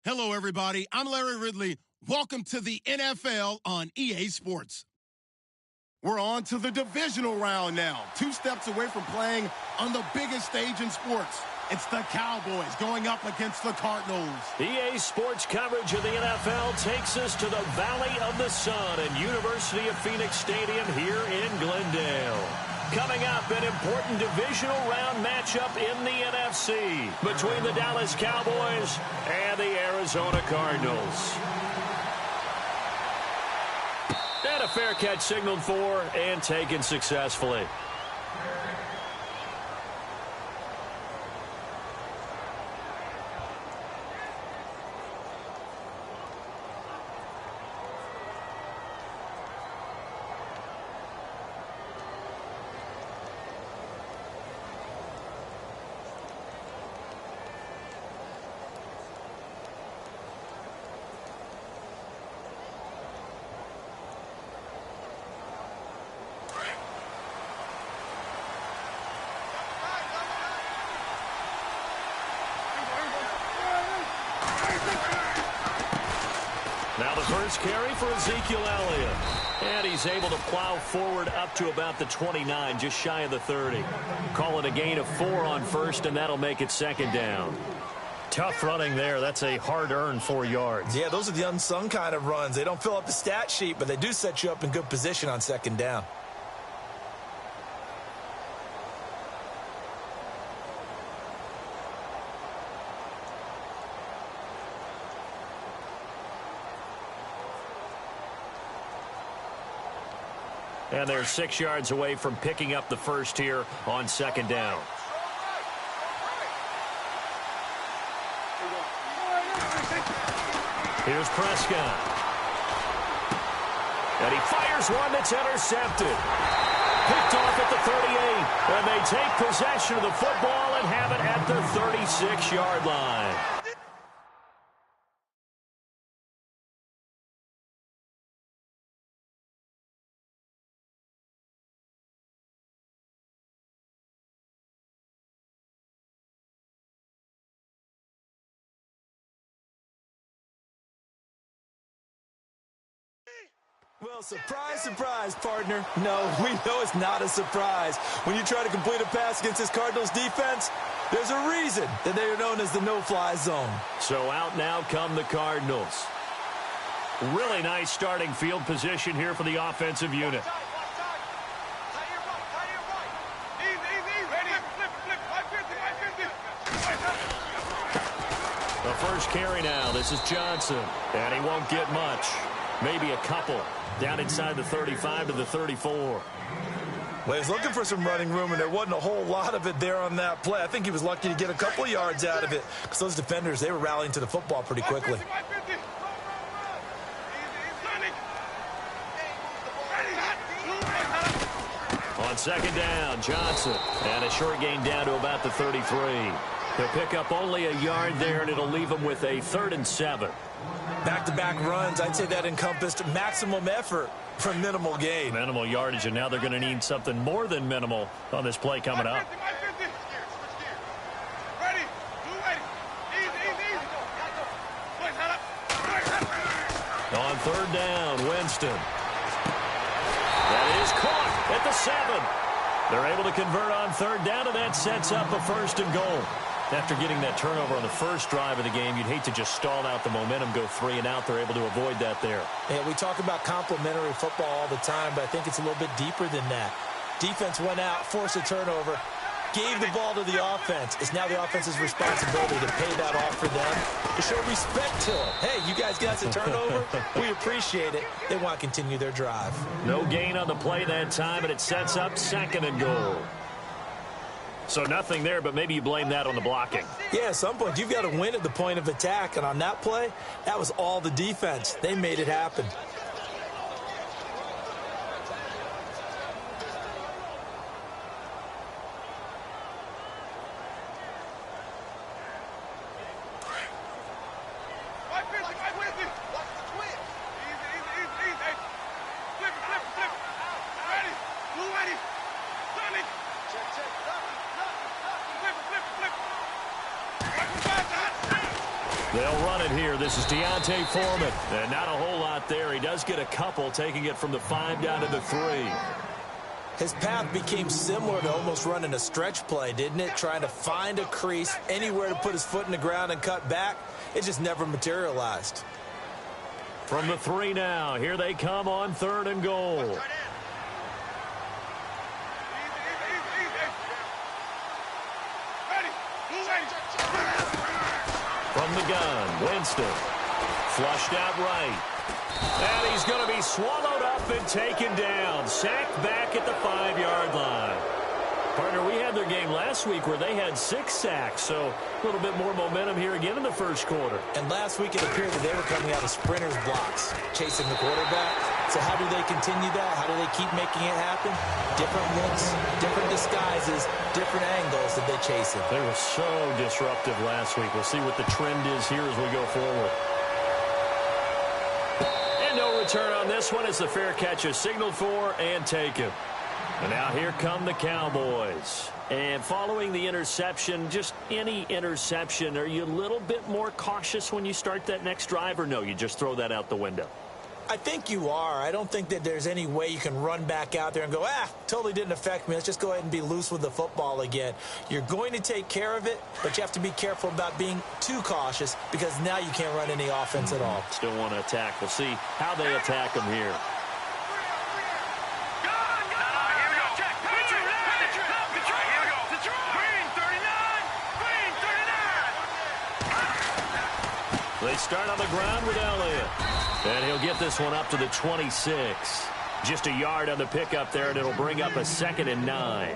Hello, everybody. I'm Larry Ridley. Welcome to the NFL on EA Sports. We're on to the divisional round now. 2 steps away from playing on the biggest stage in sports. It's the Cowboys going up against the Cardinals. EA Sports coverage of the NFL takes us to the Valley of the Sun at University of Phoenix Stadium here in Glendale. Coming up, an important divisional round matchup in the NFC between the Dallas Cowboys and the Arizona Cardinals. And a fair catch signaled for and taken successfully. Now the first carry for Ezekiel Elliott. And he's able to plow forward up to about the 29, just shy of the 30. Call it a gain of 4 on first, and that'll make it second down. Tough running there. That's a hard-earned 4 yards. Yeah, those are the unsung kind of runs. They don't fill up the stat sheet, but they do set you up in good position on second down. And they're 6 yards away from picking up the first here on second down. Here's Prescott. And he fires one that's intercepted. Picked off at the 38. And they take possession of the football and have it at the 36-yard line. Well, surprise, surprise, partner. No, we know it's not a surprise. When you try to complete a pass against this Cardinals defense, there's a reason that they are known as the no-fly zone. So out now come the Cardinals. Really nice starting field position here for the offensive unit. The first carry now. This is Johnson. And he won't get much. Maybe a couple. Down inside the 35 to the 34. Well, he's looking for some running room, and there wasn't a whole lot of it there on that play. I think he was lucky to get a couple of yards out of it because those defenders, they were rallying to the football pretty quickly. On second down, Johnson. And a short gain down to about the 33. He'll pick up only a yard there, and it'll leave him with a 3rd and 7. Back-to-back runs, I'd say that encompassed maximum effort for minimal gain. Minimal yardage, and now they're going to need something more than minimal on this play coming up. On 3rd down, Winston. That is caught at the 7. They're able to convert on 3rd down, and that sets up a 1st and goal. After getting that turnover on the first drive of the game, you'd hate to just stall out the momentum, go 3 and out. They're able to avoid that there. Yeah, we talk about complementary football all the time, but I think it's a little bit deeper than that. Defense went out, forced a turnover, gave the ball to the offense. It's now the offense's responsibility to pay that off for them, to show respect to them. Hey, you guys got a turnover. We appreciate it. They want to continue their drive. No gain on the play that time, and it sets up 2nd and goal. So nothing there, but maybe you blame that on the blocking. Yeah, at some point, you've got to win at the point of attack. And on that play, that was all the defense. They made it happen. They'll run it here. This is Deontay Foreman. And not a whole lot there. He does get a couple, taking it from the 5 down to the 3. His path became similar to almost running a stretch play, didn't it? Trying to find a crease, anywhere to put his foot in the ground and cut back. It just never materialized. From the 3 now, here they come on 3rd and goal. From the gun, Winston. Flushed out right. And he's going to be swallowed up and taken down. Sacked back at the 5-yard line. Partner, we had their game last week where they had 6 sacks, so a little bit more momentum here again in the first quarter. And last week it appeared that they were coming out of sprinters blocks, chasing the quarterback. So how do they continue that? How do they keep making it happen? Different looks, different disguises, different angles that they chase it. They were so disruptive last week. We'll see what the trend is here as we go forward. And no return on this one as the fair catch is signaled for and taken. And now here come the Cowboys. And following the interception, just any interception, are you a little bit more cautious when you start that next drive, or no, you just throw that out the window? I think you are. I don't think that there's any way you can run back out there and go, totally didn't affect me. Let's just go ahead and be loose with the football again. You're going to take care of it, but you have to be careful about being too cautious because now you can't run any offense at all. Still want to attack. We'll see how they attack them here. They start on the ground with Elliott. And he'll get this one up to the 26. Just a yard on the pickup there, and it'll bring up a 2nd and 9.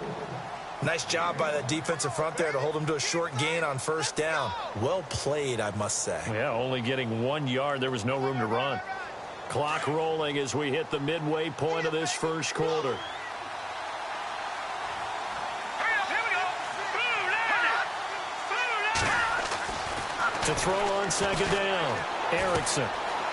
Nice job by the defensive front there to hold him to a short gain on 1st down. Well played, I must say. Yeah, only getting 1 yard. There was no room to run. Clock rolling as we hit the midway point of this first quarter. To throw on 2nd down, Erickson.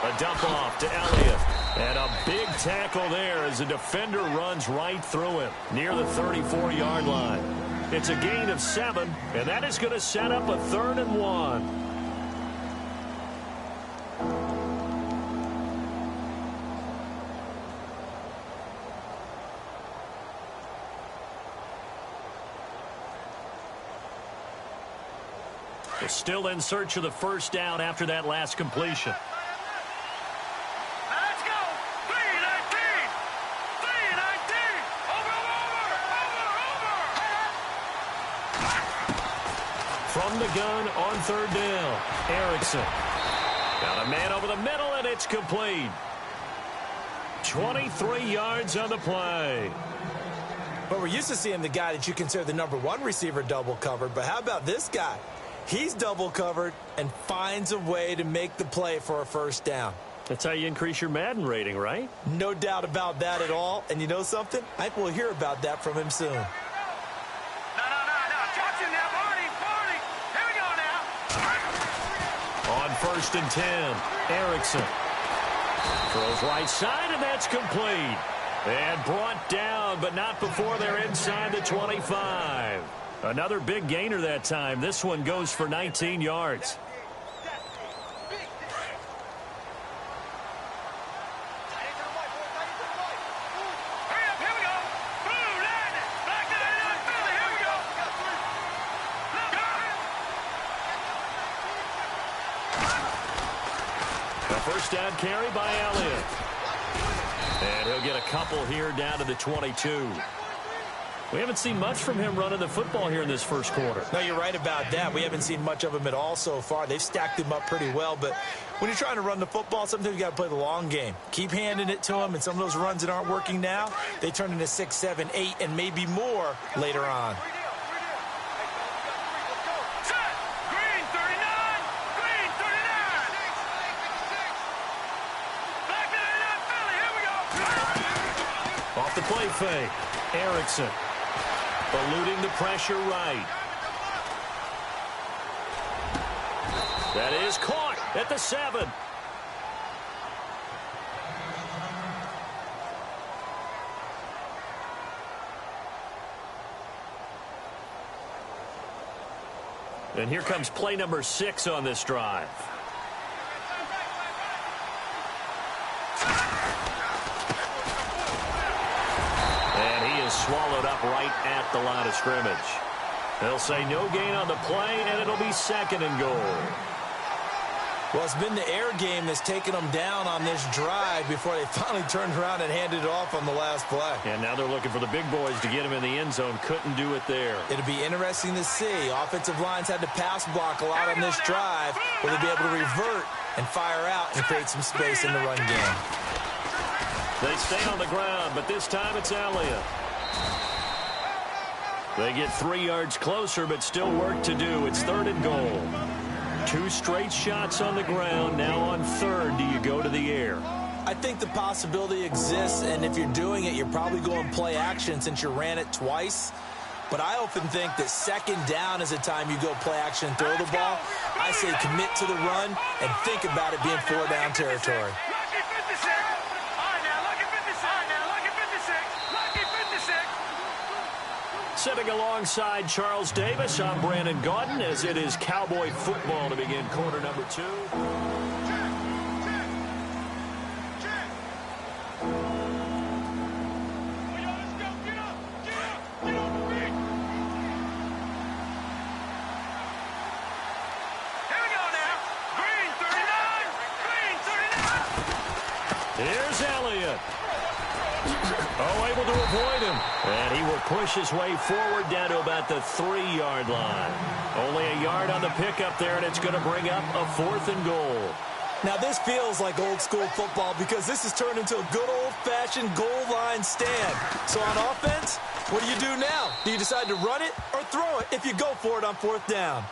A dump off to Elliott. And a big tackle there as the defender runs right through him near the 34-yard line. It's a gain of 7, and that is going to set up a 3rd and 1. They're still in search of the 1st down after that last completion. Let's go. 319. 319. Over. From the gun on 3rd down, Erickson. Got a man over the middle, and it's complete. 23 yards on the play. But we're used to seeing the guy that you consider the #1 receiver double covered. But how about this guy? He's double covered and finds a way to make the play for a 1st down. That's how you increase your Madden rating, right? No doubt about that at all. And you know something? I think we'll hear about that from him soon. No. Catch him now, Barney. Here we go now. On 1st and 10, Erickson. Throws right side, and that's complete. And brought down, but not before they're inside the 25. Another big gainer that time. This one goes for 19 yards. A 1st down carry by Elliott. And he'll get a couple here down to the 22. We haven't seen much from him running the football here in this first quarter. No, you're right about that. We haven't seen much of him at all so far. They've stacked him up pretty well, but when you're trying to run the football, sometimes you got to play the long game. Keep handing it to him, and some of those runs that aren't working now, they turn into 6, 7, 8, and maybe more later on. Off the play fake, Erickson. Eluding the pressure right. That is caught at the 7. And here comes play number 6 on this drive. And he is swallowed up right at the line of scrimmage. They'll say no gain on the play, and it'll be 2nd and goal. Well, it's been the air game that's taken them down on this drive before they finally turned around and handed it off on the last play. And now they're looking for the big boys to get him in the end zone. Couldn't do it there. It'll be interesting to see. Offensive lines had to pass block a lot on this drive. Will they be able to revert and fire out and create some space in the run game? They stay on the ground, but this time it's Elliott. They get 3 yards closer, but still work to do. It's 3rd and goal. 2 straight shots on the ground. Now on 3rd, do you go to the air? I think the possibility exists, and if you're doing it, you're probably going play action since you ran it twice. But I often think that 2nd down is the time you go play action and throw the ball. I say commit to the run and think about it being 4-down territory. Sitting alongside Charles Davis, I'm Brandon Gaudin, as it is Cowboy football to begin quarter number 2. Here's Elliott. Oh, able to avoid him. And he will push his way forward down to about the 3-yard line. Only a yard on the pickup there, and it's going to bring up a 4th and goal. Now, this feels like old-school football because this has turned into a good old-fashioned goal line stand. So on offense, what do? Now? Do you decide to run it or throw it if you go for it on 4th down?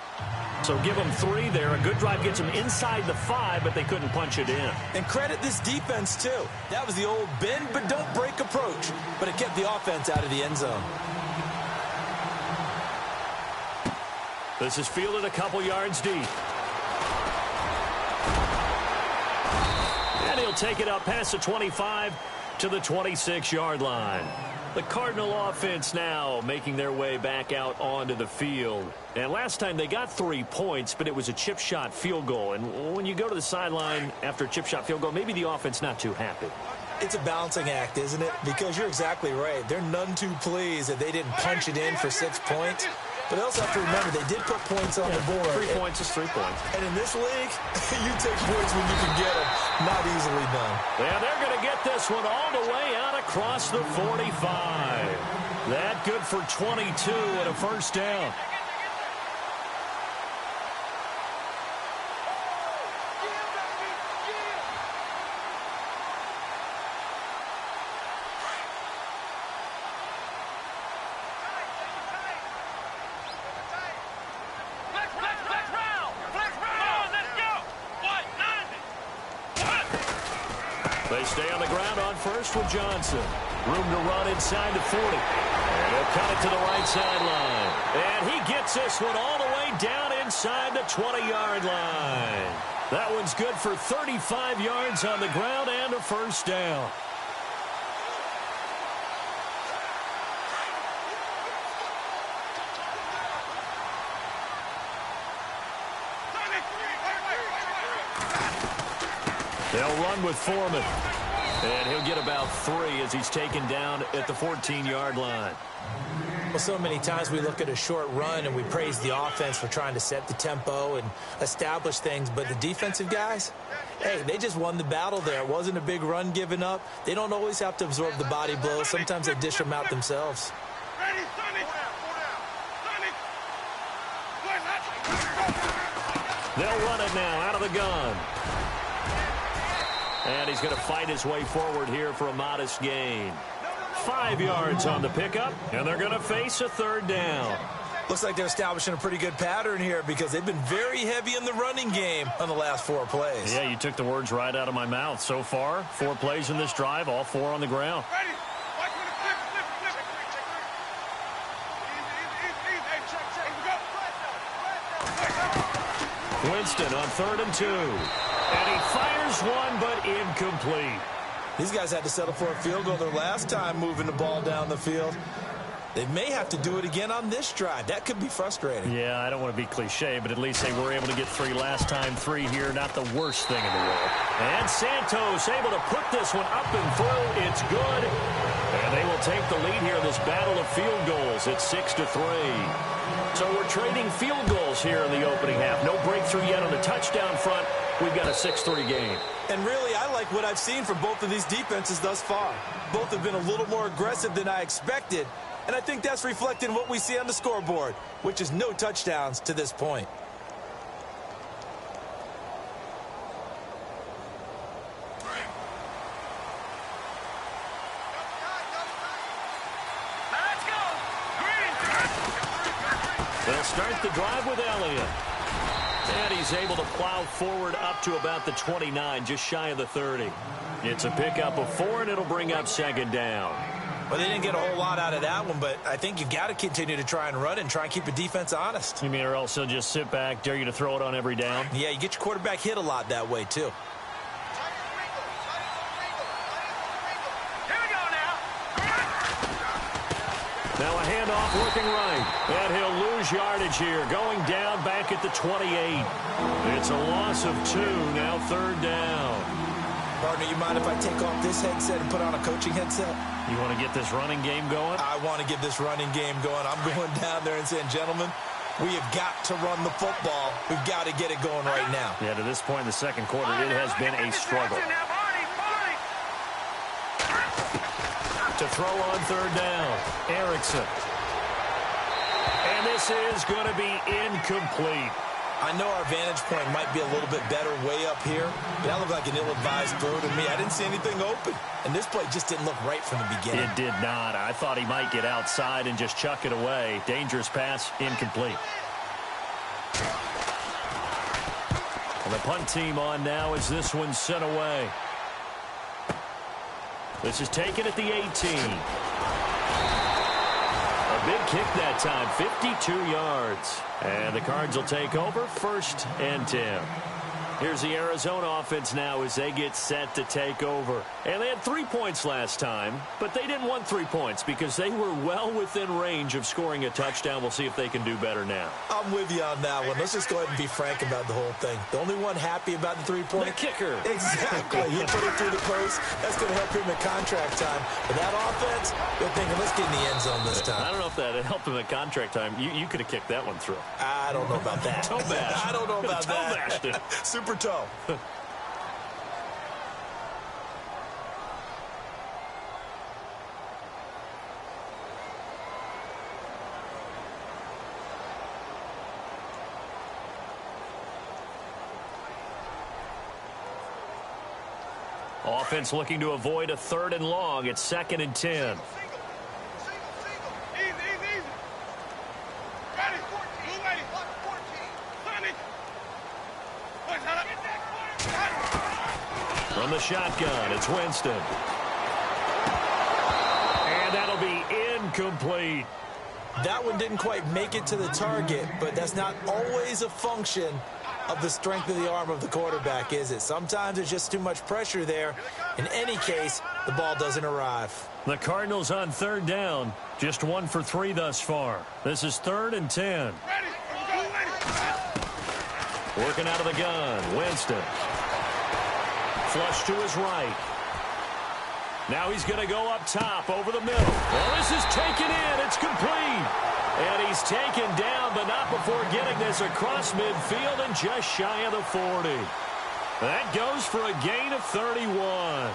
So give them 3 there. A good drive gets them inside the 5, but they couldn't punch it in. And credit this defense, too. That was the old bend but don't break approach, but it kept the offense out of the end zone. This is fielded a couple yards deep. And he'll take it up past the 25 to the 26-yard line. The Cardinal offense now making their way back out onto the field. And last time they got 3 points, but it was a chip shot field goal. And when you go to the sideline after a chip shot field goal, maybe the offense not too happy. It's a balancing act, isn't it? Because you're exactly right. They're none too pleased that they didn't punch it in for 6 points. But they also have to remember they did put points on the board. 3 points is 3 points. And in this league, you take points when you can get them. Not easily done. Yeah, they're going to get this one all the way out across the 45. That good for 22 and a 1st down. They stay on the ground on 1st with Johnson. Room to run inside the 40. And he'll cut it to the right sideline. And he gets this one all the way down inside the 20-yard line. That one's good for 35 yards on the ground and a 1st down. They'll run with Foreman. And he'll get about 3 as he's taken down at the 14-yard line. Well, so many times we look at a short run and we praise the offense for trying to set the tempo and establish things. But the defensive guys, hey, they just won the battle there. It wasn't a big run given up. They don't always have to absorb the body blows. Sometimes they dish them out themselves. They'll run it now out of the gun. And he's going to fight his way forward here for a modest gain. 5 yards on the pickup, and they're going to face a 3rd down. Looks like they're establishing a pretty good pattern here because they've been very heavy in the running game on the last 4 plays. Yeah, you took the words right out of my mouth. So far, 4 plays in this drive, all 4 on the ground. Winston on 3rd and 2. And he fires one, but incomplete. These guys had to settle for a field goal their last time moving the ball down the field. They may have to do it again on this drive. That could be frustrating. Yeah, I don't want to be cliche, but at least they were able to get 3 last time. 3 here, not the worst thing in the world. And Santos able to put this one up and through. It's good. And they will take the lead here in this battle of field goals. It's 6-3. So we're trading field goals here in the opening half. No breakthrough yet on the touchdown front. We've got a 6-3 game. And really, I like what I've seen from both of these defenses thus far. Both have been a little more aggressive than I expected. And I think that's reflected in what we see on the scoreboard, which is no touchdowns to this point. Let's go. They'll start the drive with Elliott. And he's able to plow forward up to about the 29, just shy of the 30. It's a pickup of 4, and it'll bring up second down. Well, they didn't get a whole lot out of that one, but I think you've got to continue to try and run and try and keep the defense honest. You mean or else they'll just sit back, dare you to throw it on every down? Yeah, you get your quarterback hit a lot that way, too. Here we go now. Now a handoff working right. And he'll lose yardage here. Going down back at the 28. It's a loss of 2. Now third down. Partner, you mind if I take off this headset and put on a coaching headset? You want to get this running game going? I want to get this running game going. I'm going down there and saying, gentlemen, we have got to run the football. We've got to get it going right now. Yeah, to this point in the second quarter, it has been a struggle. To throw on third down, Erickson. And this is going to be incomplete. I know our vantage point might be a little bit better way up here, but that looked like an ill-advised throw to me. I didn't see anything open, and this play just didn't look right from the beginning. It did not. I thought he might get outside and just chuck it away. Dangerous pass, incomplete. And the punt team on now as this one's sent away. This is taken at the 18. A big kick that time, 52 yards. And the Cards will take over, 1st and 10. Here's the Arizona offense now as they get set to take over. And they had 3 points last time, but they didn't want 3 points because they were well within range of scoring a touchdown. We'll see if they can do better now. I'm with you on that one. Let's just go ahead and be frank about the whole thing. The only one happy about the 3-point? The kicker. Exactly. He put it through the post. That's going to help him in contract time. But that offense, they're thinking, let's get in the end zone this time. I don't know if that helped him at contract time. You could have kicked that one through. I don't know about that. Toe bash. I don't know about Toe that. bashed it. Super toe. Offense looking to avoid a 3rd and long. It's 2nd and 10. Easy, easy, easy. Ready. 14. Ready. 14. From the shotgun, it's Winston. And that'll be incomplete. That one didn't quite make it to the target, but that's not always a function of the strength of the arm of the quarterback, is it? Sometimes there's just too much pressure there. In any case, the ball doesn't arrive. The Cardinals on 3rd down, just 1 for 3 thus far. This is 3rd and 10. Working out of the gun, Winston. Flush to his right. Now he's going to go up top over the middle. Well, this is taken in. It's complete. And he's taken down, but not before getting this across midfield and just shy of the 40. That goes for a gain of 31.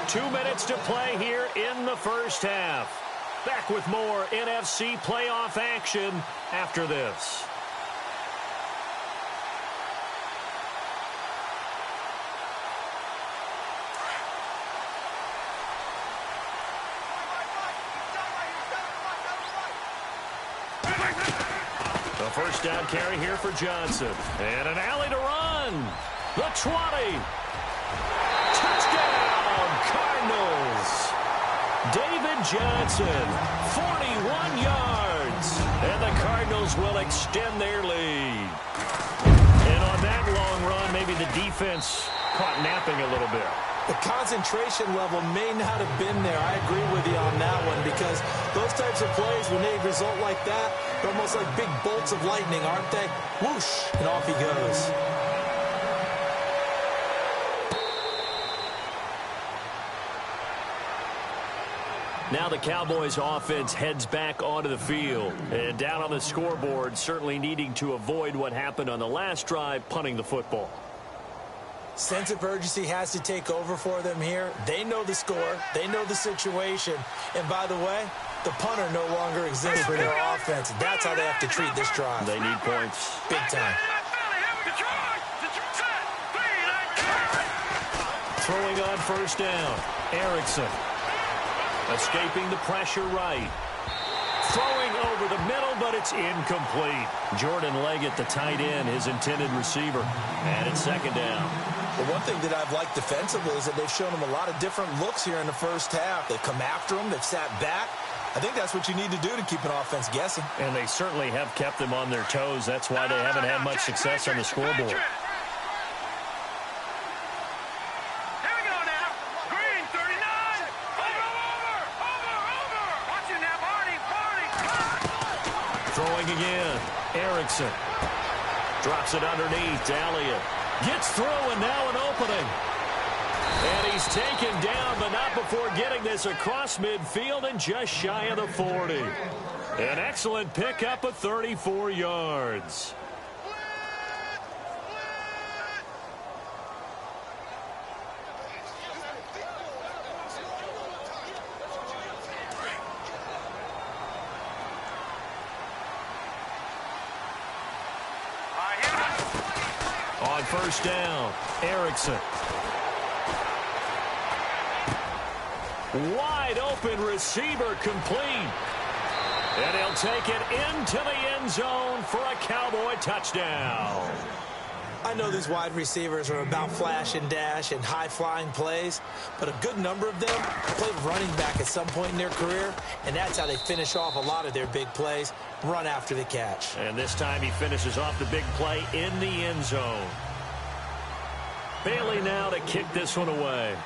Two minutes to play here in the first half. Back with more NFC playoff action after this. The first down carry here for Johnson. And an alley to run. The 20. Touchdown, Cardinals. David Johnson, 41 yards. And the Cardinals will extend their lead. And on that long run, maybe the defense caught napping a little bit. The concentration level may not have been there. I agree with you on that one, because those types of plays, when they result like that, they're almost like big bolts of lightning, aren't they? Whoosh, and off he goes. Now the Cowboys offense heads back onto the field. And down on the scoreboard, certainly needing to avoid what happened on the last drive, punting the football. Sense of urgency has to take over for them here. They know the score. They know the situation. And by the way, the punter no longer exists for their offense. That's how they have to treat this drive. They need points. Big time. Throwing on first down. Erickson. Escaping the pressure right. Throwing over the middle, but it's incomplete. Jordan Leggett, the tight end, his intended receiver. And it's second down. Well, one thing that I've liked defensively is that they've shown them a lot of different looks here in the first half. They've come after them. They've sat back. I think that's what you need to do to keep an offense guessing. And they certainly have kept them on their toes. That's why they haven't had much success on the scoreboard. Throwing again. Erickson. Drops it underneath to Elliott. Gets through, and now an opening. And he's taken down, but not before getting this across midfield and just shy of the 40. An excellent pickup of 34 yards. On first down, Erickson. Wide open receiver complete. And he'll take it into the end zone for a Cowboy touchdown. I know these wide receivers are about flash and dash and high-flying plays, but a good number of them played running back at some point in their career, and that's how they finish off a lot of their big plays, run after the catch. And this time he finishes off the big play in the end zone. Bailey now to kick this one away.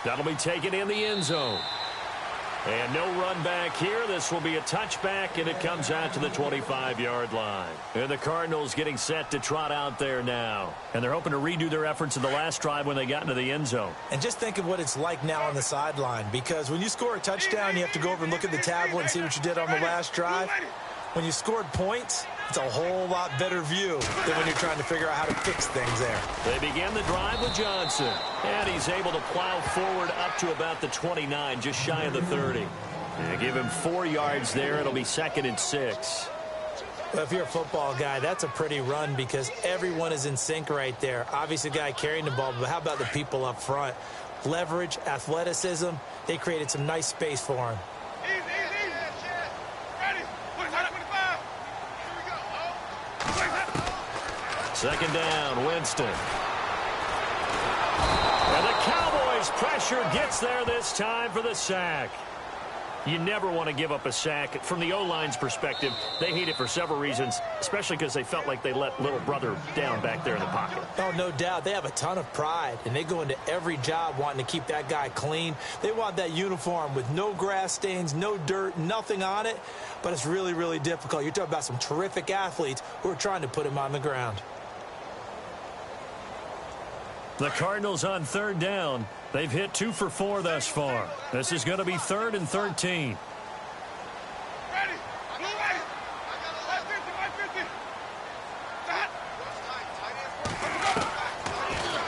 That'll be taken in the end zone. And no run back here. This will be a touchback, and it comes out to the 25-yard line. And the Cardinals getting set to trot out there now. And they're hoping to redo their efforts in the last drive when they got into the end zone. And just think of what it's like now on the sideline, because when you score a touchdown, you have to go over and look at the tablet and see what you did on the last drive. When you scored points, it's a whole lot better view than when you're trying to figure out how to fix things there. They begin the drive with Johnson. And he's able to plow forward up to about the 29, just shy of the 30. And give him 4 yards there. It'll be 2nd and 6. Well, if you're a football guy, that's a pretty run because everyone is in sync right there. Obviously, the guy carrying the ball, but how about the people up front? Leverage, athleticism, they created some nice space for him. Second down, Winston. And the Cowboys' pressure gets there this time for the sack. You never want to give up a sack. From the O-line's perspective, they hate it for several reasons, especially because they felt like they let little brother down back there in the pocket. Oh, no doubt. They have a ton of pride, and they go into every job wanting to keep that guy clean. They want that uniform with no grass stains, no dirt, nothing on it, but it's really, really difficult. You're talking about some terrific athletes who are trying to put him on the ground. The Cardinals on third down. They've hit 2 for 4 thus far. This is going to be 3rd and 13.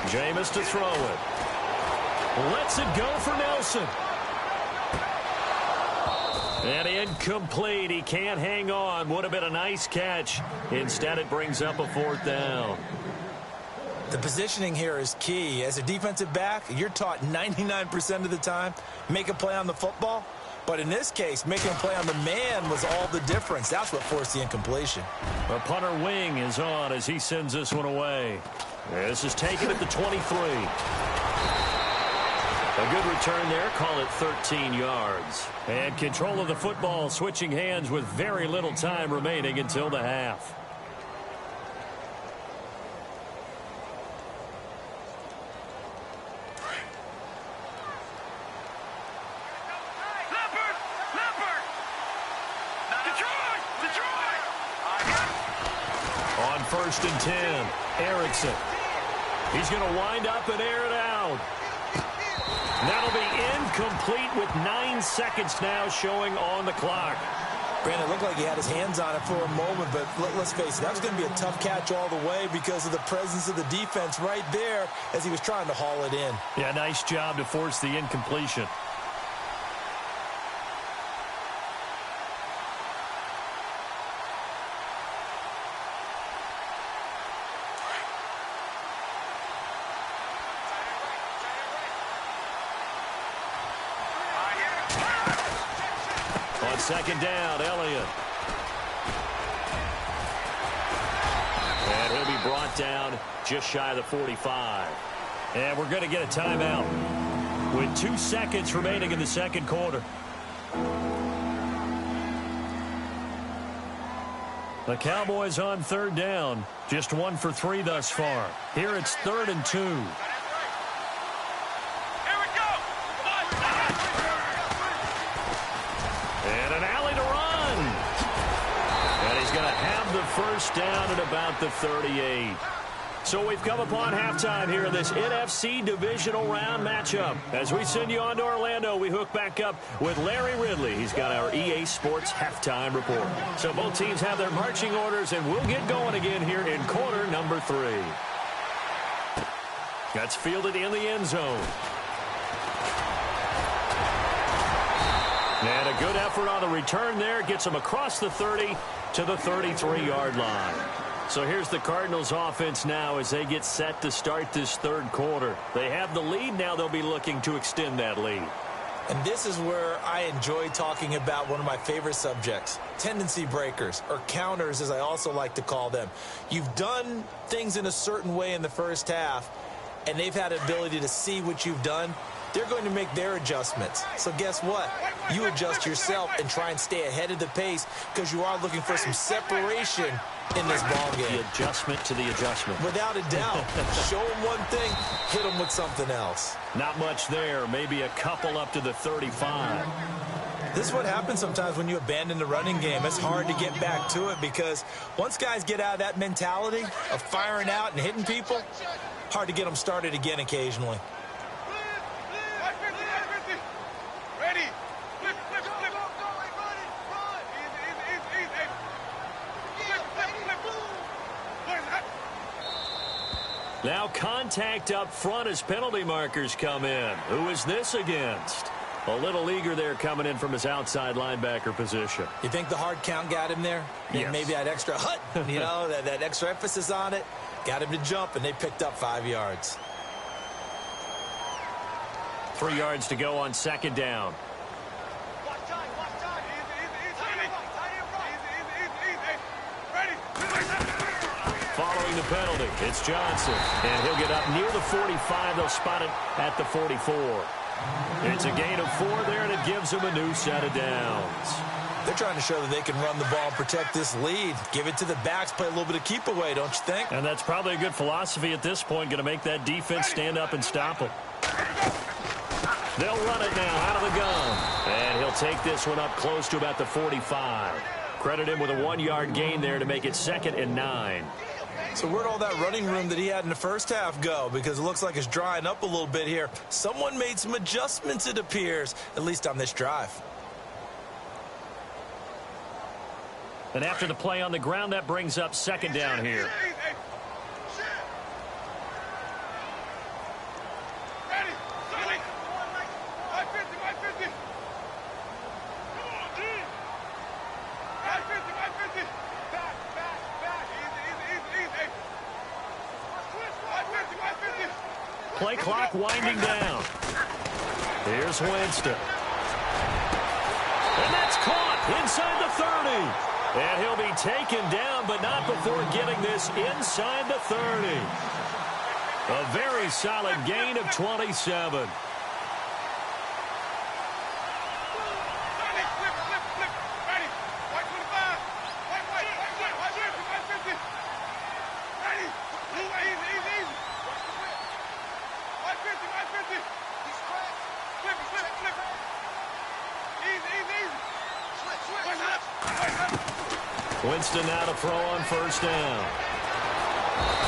Jameis to throw it. Lets it go for Nelson. And incomplete. He can't hang on. Would have been a nice catch. Instead, it brings up a 4th down. The positioning here is key. As a defensive back, you're taught 99% of the time, make a play on the football, But in this case, making a play on the man was all the difference. That's what forced the incompletion. The punter wing is on as he sends this one away. This is taken at the 23. A good return there. Call it 13 yards. And control of the football switching hands with very little time remaining until the half. On 1st and 10, Erickson. He's going to wind up and air it out. That'll be incomplete with 9 seconds now showing on the clock. Brandon, it looked like he had his hands on it for a moment, but let's face it, that was going to be a tough catch all the way because of the presence of the defense right there as he was trying to haul it in. Yeah, nice job to force the incompletion. On 2nd down, Elliott. And he'll be brought down just shy of the 45. And we're going to get a timeout with 2 seconds remaining in the second quarter. The Cowboys on 3rd down. Just 1 for 3 thus far. Here it's 3rd and 2. And an alley to run. And he's going to have the first down at about the 38. So we've come upon halftime here in this NFC divisional round matchup. As we send you on to Orlando, we hook back up with Larry Ridley. He's got our EA Sports halftime report. So both teams have their marching orders, and we'll get going again here in quarter number 3. That's fielded in the end zone. And a good effort on the return there. Gets him across the 30 to the 33-yard line. So here's the Cardinals offense now as they get set to start this 3rd quarter. They have the lead. Now they'll be looking to extend that lead. And this is where I enjoy talking about one of my favorite subjects, tendency breakers, or counters as I also like to call them. You've done things in a certain way in the first half, and they've had an ability to see what you've done. They're going to make their adjustments. So guess what? You adjust yourself and try and stay ahead of the pace because you are looking for some separation in this ball game. The adjustment to the adjustment. Without a doubt. Show them one thing, hit them with something else. Not much there. Maybe a couple up to the 35. This is what happens sometimes when you abandon the running game. It's hard to get back to it because once guys get out of that mentality of firing out and hitting people, hard to get them started again occasionally. Now contact up front as penalty markers come in. Who is this against? A little eager there coming in from his outside linebacker position. You think the hard count got him there? Yes. Maybe that extra hut, you know, that extra emphasis on it. Got him to jump, and they picked up 5 yards. 3 yards to go on 2nd down. Following the penalty, it's Johnson. And he'll get up near the 45. They'll spot it at the 44. It's a gain of 4 there, and it gives them a new set of downs. They're trying to show that they can run the ball and protect this lead. Give it to the backs, play a little bit of keep away, don't you think? And that's probably a good philosophy at this point, going to make that defense stand up and stop them. They'll run it now out of the gun. And he'll take this one up close to about the 45. Credit him with a 1-yard gain there to make it 2nd and 9. So where'd all that running room that he had in the first half go? Because it looks like it's drying up a little bit here. Someone made some adjustments, it appears, at least on this drive. And after the play on the ground, that brings up 2nd down here. Play clock winding down. Here's Winston. inside the 30. And he'll be taken down, but not before getting this inside the 30. A very solid gain of 27. Winston now to throw on first down.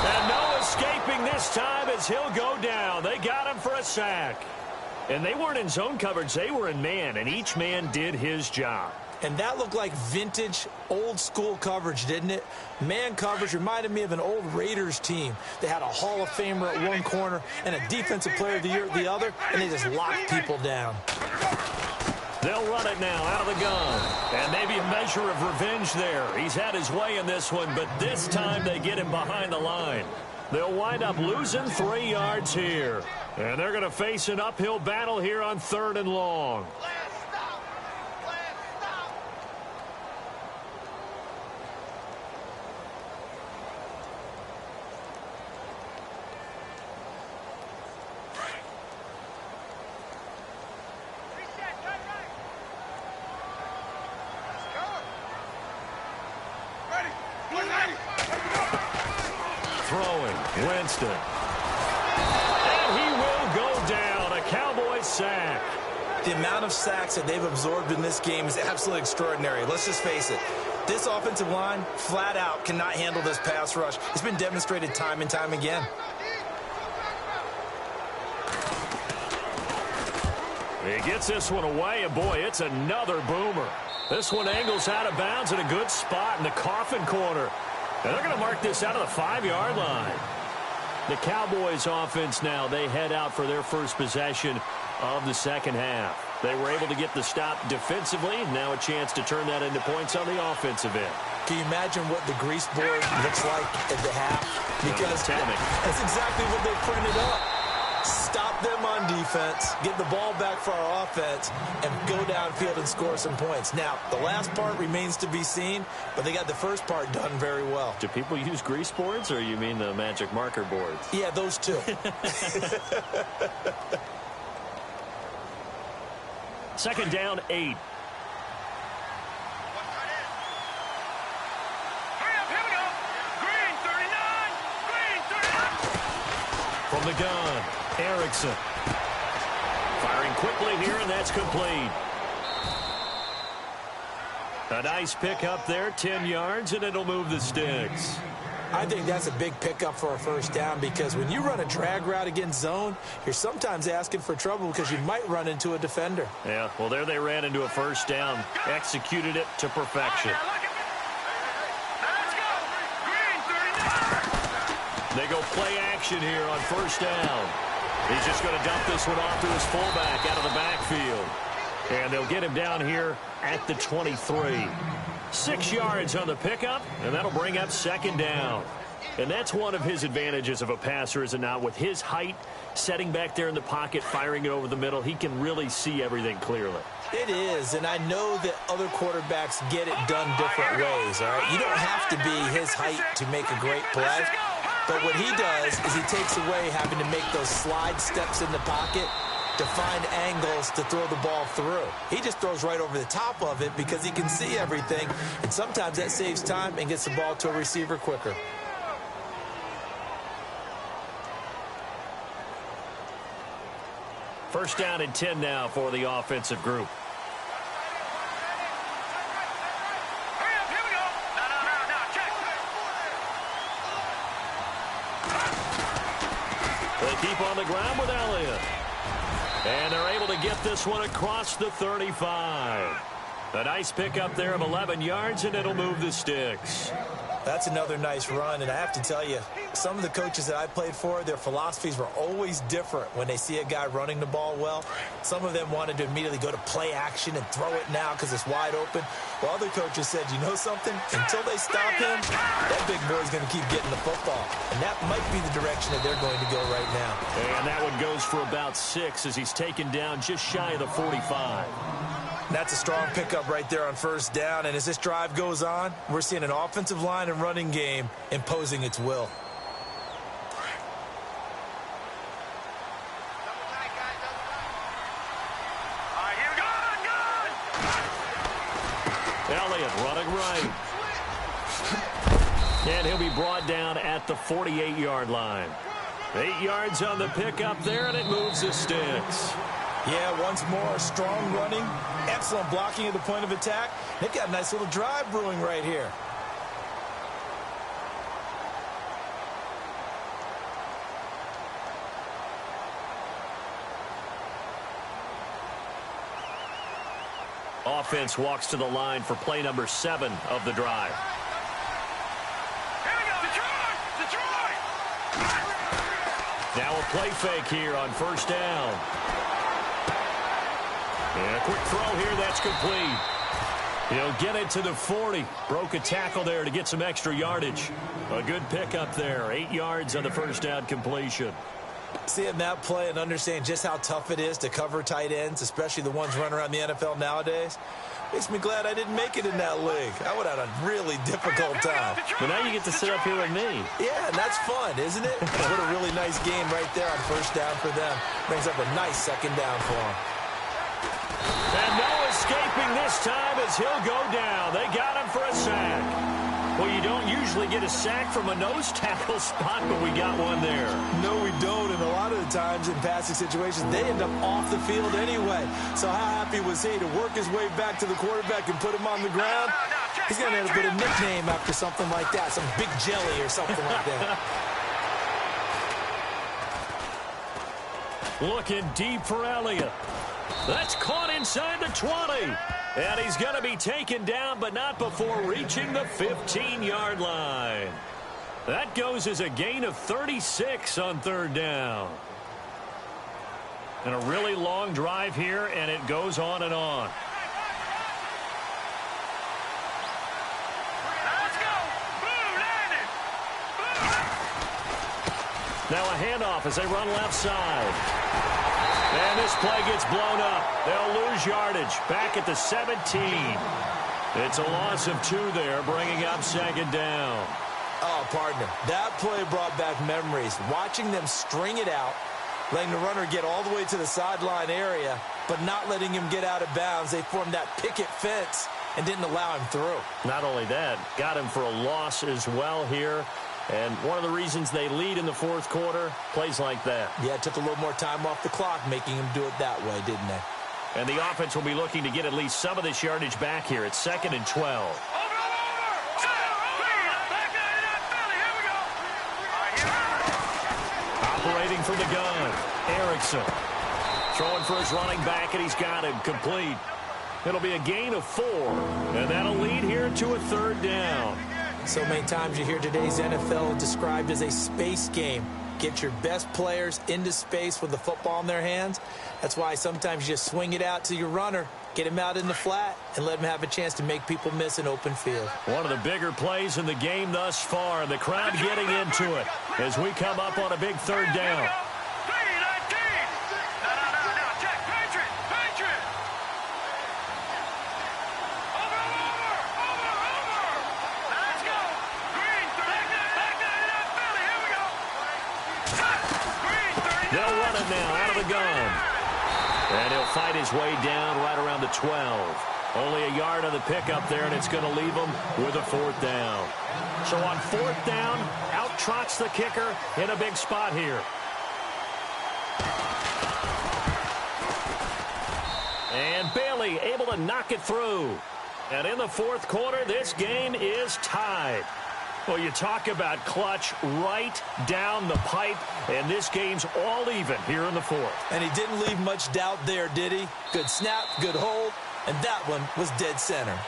And no escaping this time as he'll go down. They got him for a sack. And they weren't in zone coverage. They were in man, and each man did his job. And that looked like vintage, old-school coverage, didn't it? Man coverage reminded me of an old Raiders team. They had a Hall of Famer at one corner and a Defensive Player of the Year at the other, and they just locked people down. They'll run it now out of the gun. And maybe a measure of revenge there. He's had his way in this one, but this time they get him behind the line. They'll wind up losing 3 yards here. And they're going to face an uphill battle here on 3rd and long. Winston. And he will go down. A Cowboys sack. The amount of sacks that they've absorbed in this game is absolutely extraordinary. Let's just face it. This offensive line, flat out, cannot handle this pass rush. It's been demonstrated time and time again. He gets this one away, and boy, it's another boomer. This one angles out of bounds in a good spot in the coffin corner. And they're going to mark this out of the 5-yard line. The Cowboys offense now, they head out for their first possession of the second half. They were able to get the stop defensively. Now a chance to turn that into points on the offensive end. Can you imagine what the grease board looks like at the half? Because that's exactly what they printed up. Stop them on defense, get the ball back for our offense, and go downfield and score some points. Now, the last part remains to be seen, but they got the first part done very well. Do people use grease boards, or you mean the magic marker boards? Yeah, those two. Second down, 8. From the gun, Erickson. Firing quickly here, and that's complete. A nice pickup there, 10 yards, and it'll move the sticks. I think that's a big pickup for a first down because when you run a drag route against zone, you're sometimes asking for trouble because you might run into a defender. Yeah, well, there they ran into a first down, executed it to perfection. They go play action here on first down. He's just going to dump this one off to his fullback out of the backfield. And they'll get him down here at the 23. 6 yards on the pickup, and that'll bring up second down. And that's one of his advantages of a passer, is it not? With his height, setting back there in the pocket, firing it over the middle, he can really see everything clearly. It is, and I know that other quarterbacks get it done different ways, all right? You don't have to be his height to make a great play. But what he does is he takes away having to make those slide steps in the pocket to find angles to throw the ball through. He just throws right over the top of it because he can see everything, and sometimes that saves time and gets the ball to a receiver quicker. First down and 10 now for the offensive group. They keep on the ground with Elliott. And they're able to get this one across the 35. A nice pickup there of 11 yards, and it'll move the sticks. That's another nice run, and I have to tell you, some of the coaches that I played for, their philosophies were always different when they see a guy running the ball well. Some of them wanted to immediately go to play action and throw it now because it's wide open. While other coaches said, you know something? Until they stop him, that big boy's going to keep getting the football. And that might be the direction that they're going to go right now. And that one goes for about 6 as he's taken down just shy of the 45. That's a strong pickup right there on first down. And as this drive goes on, we're seeing an offensive line and running game imposing its will. Elliott running right. And he'll be brought down at the 48-yard line. 8 yards on the pickup there, and it moves the sticks. Yeah, once more, strong running, excellent blocking at the point of attack. They've got a nice little drive brewing right here. Offense walks to the line for play number 7 of the drive. Here we go. Detroit! Now a play fake here on first down. And a quick throw here, that's complete. He'll get it to the 40. Broke a tackle there to get some extra yardage. A good pickup there. 8 yards on the first down completion. Seeing that play and understanding just how tough it is to cover tight ends, especially the ones running around the NFL nowadays, makes me glad I didn't make it in that league. I would have had a really difficult time. But now you get to sit up here with me. Yeah, and that's fun, isn't it? What a really nice game right there on first down for them. Brings up a nice second down for them. And no escaping this time as he'll go down. They got him for a sack. Well, you don't usually get a sack from a nose tackle spot, but we got one there. No, we don't, and a lot of the times in passing situations, they end up off the field anyway. So how happy was he to work his way back to the quarterback and put him on the ground? He's going to end up with a nickname after something like that, some Big Jelly or something like that. Looking deep for Elliott. That's caught inside the 20. And he's going to be taken down, but not before reaching the 15-yard line. That goes as a gain of 36 on third down. And a really long drive here, and it goes on and on. Let's go. Blue landed. Now a handoff as they run left side. And this play gets blown up. They'll lose yardage back at the 17. It's a loss of 2 there, bringing up second down. Oh, partner, that play brought back memories. Watching them string it out, letting the runner get all the way to the sideline area, but not letting him get out of bounds. They formed that picket fence and didn't allow him through. Not only that, got him for a loss as well here. And one of the reasons they lead in the fourth quarter, plays like that. Yeah, it took a little more time off the clock, making him do it that way, didn't they? And the offense will be looking to get at least some of this yardage back here. It's 2nd and 12. Over. Back out of that belly. Here we go. Operating from the gun, Erickson. Throwing for his running back, and he's got him complete. It'll be a gain of 4, and that'll lead here to a third down. So many times you hear today's NFL described as a space game. Get your best players into space with the football in their hands. That's why sometimes you just swing it out to your runner, get him out in the flat, and let him have a chance to make people miss an open field. One of the bigger plays in the game thus far. The crowd getting into it as we come up on a big third down. They'll run it now out of the gun. And he'll fight his way down right around the 12. Only a yard on the pickup there, and it's going to leave him with a 4th down. So on 4th down, out trots the kicker in a big spot here. And Bailey able to knock it through. And in the fourth quarter, this game is tied. Well, you talk about clutch right down the pipe, and this game's all even here in the fourth. And he didn't leave much doubt there, did he? Good snap, good hold, and that one was dead center.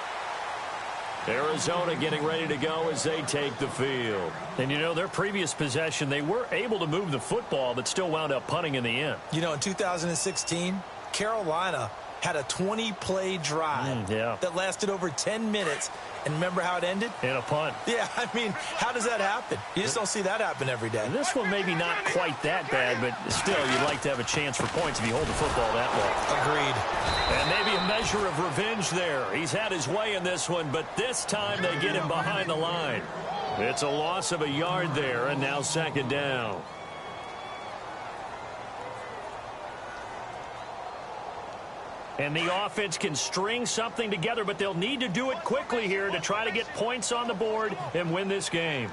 Arizona getting ready to go as they take the field. And, you know, their previous possession, they were able to move the football, but still wound up punting in the end. You know, in 2016, Carolina had a 20-play drive that lasted over 10 minutes. And remember how it ended? In a punt. Yeah, I mean, how does that happen? You just don't see that happen every day. This one maybe not quite that bad, but still, you'd like to have a chance for points if you hold the football that long. Agreed. And maybe a measure of revenge there. He's had his way in this one, but this time they get him behind the line. It's a loss of a yard there, and now second down. And the offense can string something together, but they'll need to do it quickly here to try to get points on the board and win this game.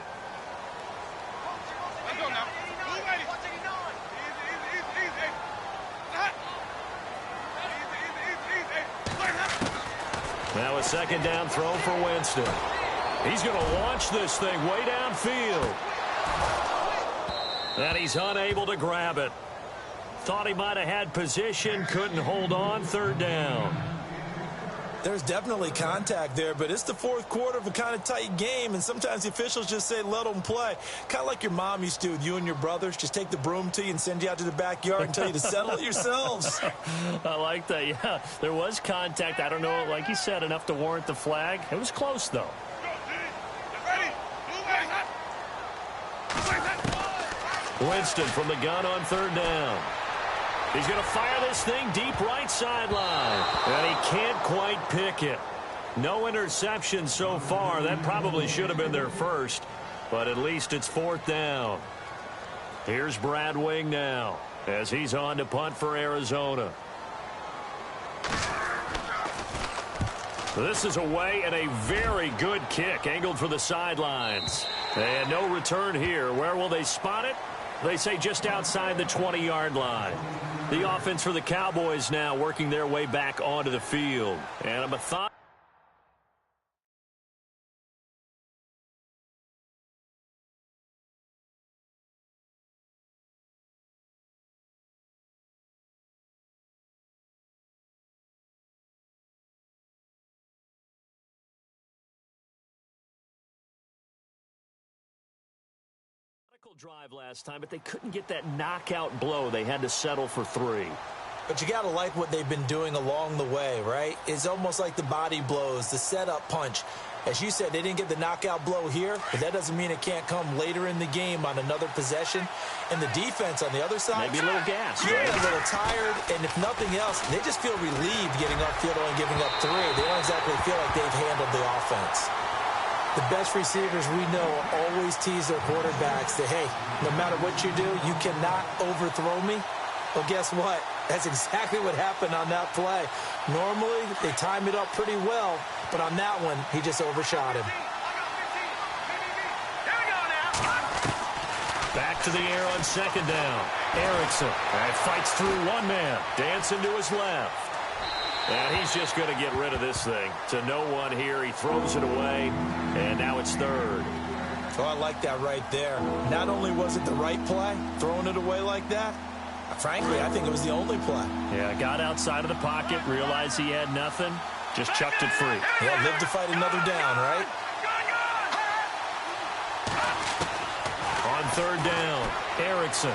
Now a second down throw for Winston. He's going to launch this thing way downfield. And he's unable to grab it. Thought he might have had position, couldn't hold on, third down. There's definitely contact there, but it's the fourth quarter of a kind of tight game, and sometimes the officials just say, let them play. Kind of like your mom used to with you and your brothers. Just take the broom to you and send you out to the backyard and tell you to settle it yourselves. I like that, yeah. There was contact. I don't know, like you said, enough to warrant the flag. It was close, though. Winston from the gun on third down. He's going to fire this thing deep right sideline. And he can't quite pick it. No interception so far. That probably should have been their first. But at least it's fourth down. Here's Brad Wing now as he's on to punt for Arizona. This is away and a very good kick angled for the sidelines. And no return here. Where will they spot it? They say just outside the 20-yard line. The offense for the Cowboys now working their way back onto the field. And a methodical drive last time, but they couldn't get that knockout blow. They had to settle for 3. But you got to like what they've been doing along the way, right? It's almost like the body blows, the setup punch. As you said, they didn't get the knockout blow here, but that doesn't mean it can't come later in the game on another possession. And the defense on the other side, maybe a little gas, yeah, a little tired, and if nothing else, they just feel relieved getting upfield and giving up 3. They don't exactly feel like they've handled the offense. The best receivers we know always tease their quarterbacks that, hey, no matter what you do, you cannot overthrow me. Well, guess what? That's exactly what happened on that play. Normally, they time it up pretty well, but on that one, he just overshot him. Back to the air on second down. Erickson fights through one man. Dancing to his left. And he's just going to get rid of this thing. To no one here. He throws it away, and now it's third. Oh, I like that right there. Not only was it the right play, throwing it away like that, frankly, I think it was the only play. Yeah, got outside of the pocket, realized he had nothing, just chucked it free. Yeah, live to fight another down, right? On third down, Erickson.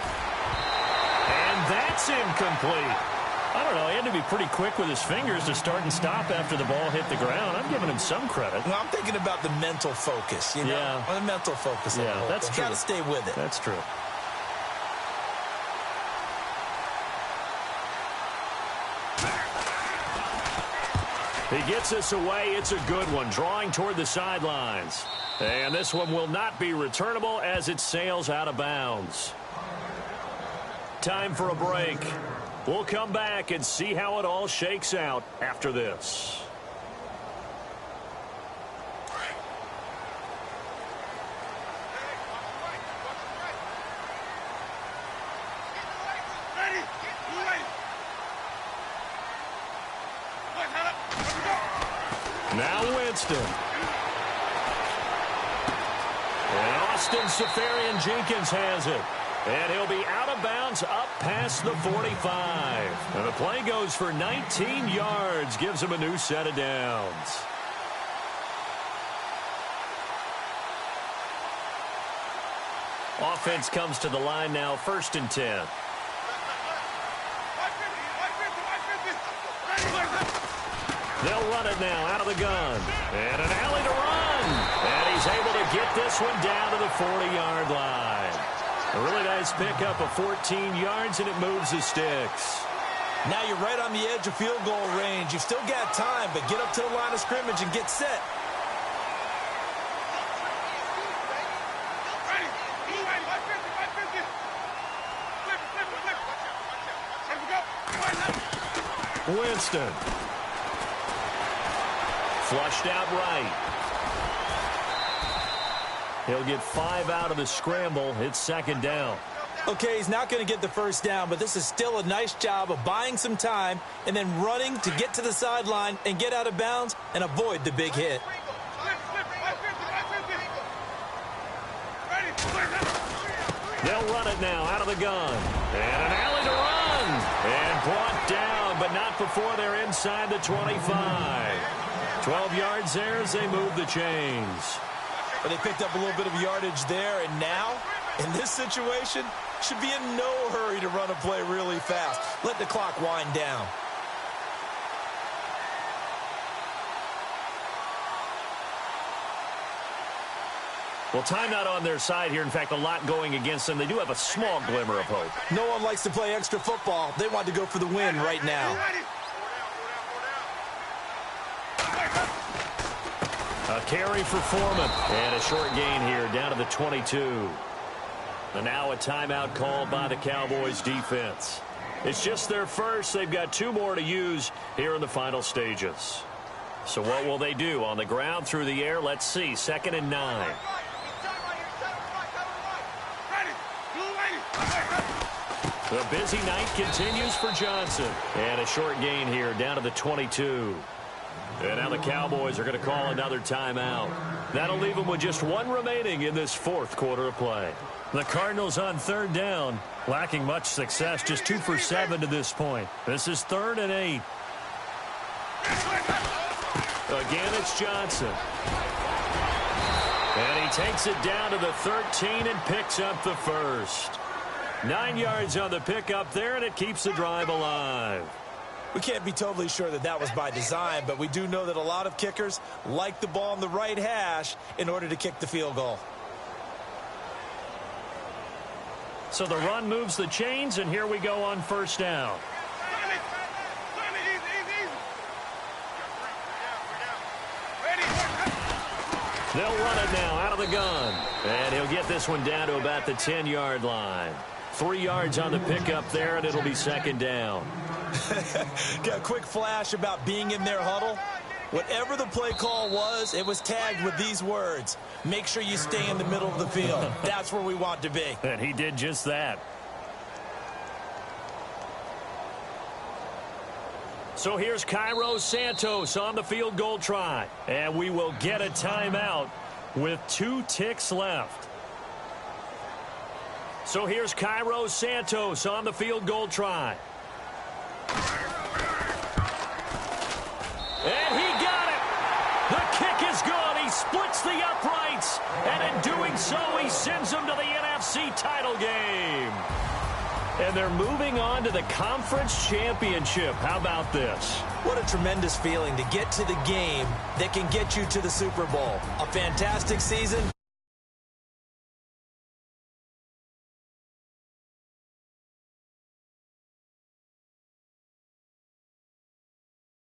And that's incomplete. I don't know, he had to be pretty quick with his fingers to start and stop after the ball hit the ground. I'm giving him some credit. Well, I'm thinking about the mental focus, you know? Yeah. The mental focus. Yeah, that's true. Got to stay with it. That's true. He gets us away. It's a good one, drawing toward the sidelines. And this one will not be returnable as it sails out of bounds. Time for a break. We'll come back and see how it all shakes out after this. Now Winston. And Austin Safarian-Jenkins has it. And he'll be out of bounds up past the 45. And the play goes for 19 yards. Gives him a new set of downs. Offense comes to the line now, 1st and 10. They'll run it now out of the gun. And an alley to run. And he's able to get this one down to the 40-yard line. A really nice pickup of 14 yards, and it moves the sticks. Now you're right on the edge of field goal range. You've still got time, but get up to the line of scrimmage and get set. Winston. Flushed out right. He'll get 5 out of the scramble. It's second down. Okay, he's not going to get the first down, but this is still a nice job of buying some time and then running to get to the sideline and get out of bounds and avoid the big hit. They'll run it now out of the gun. And an alley to run. And brought down, but not before they're inside the 25. 12 yards there as they move the chains. But they picked up a little bit of yardage there, and now, in this situation, should be in no hurry to run a play really fast. Let the clock wind down. Well, timeout on their side here. In fact, a lot going against them. They do have a small glimmer of hope. No one likes to play extra football. They want to go for the win right now. A carry for Foreman. And a short gain here down to the 22. And now a timeout called by the Cowboys defense. It's just their first. They've got 2 more to use here in the final stages. So what will they do? On the ground, through the air? Let's see. 2nd and 9. The busy night continues for Johnson. And a short gain here down to the 22. And now the Cowboys are going to call another timeout. That'll leave them with just 1 remaining in this 4th quarter of play. The Cardinals on 3rd down, lacking much success, just 2 for 7 to this point. This is 3rd and 8. Again, it's Johnson. And he takes it down to the 13 and picks up the first. 9 yards on the pickup there, and it keeps the drive alive. We can't be totally sure that that was by design, but we do know that a lot of kickers like the ball on the right hash in order to kick the field goal. So the run moves the chains, and here we go on 1st down. They'll run it now out of the gun. And he'll get this one down to about the 10-yard line. 3 yards on the pickup there, and it'll be 2nd down. Got a quick flash about being in their huddle. Whatever the play call was, it was tagged with these words: make sure you stay in the middle of the field. That's where we want to be. And he did just that. So here's Cairo Santos on the field goal try. And we will get a timeout with 2 ticks left. So here's Cairo Santos on the field goal try. And he got it. The kick is good. He splits the uprights. And in doing so, he sends them to the NFC title game. And they're moving on to the conference championship. How about this? What a tremendous feeling to get to the game that can get you to the Super Bowl. A fantastic season,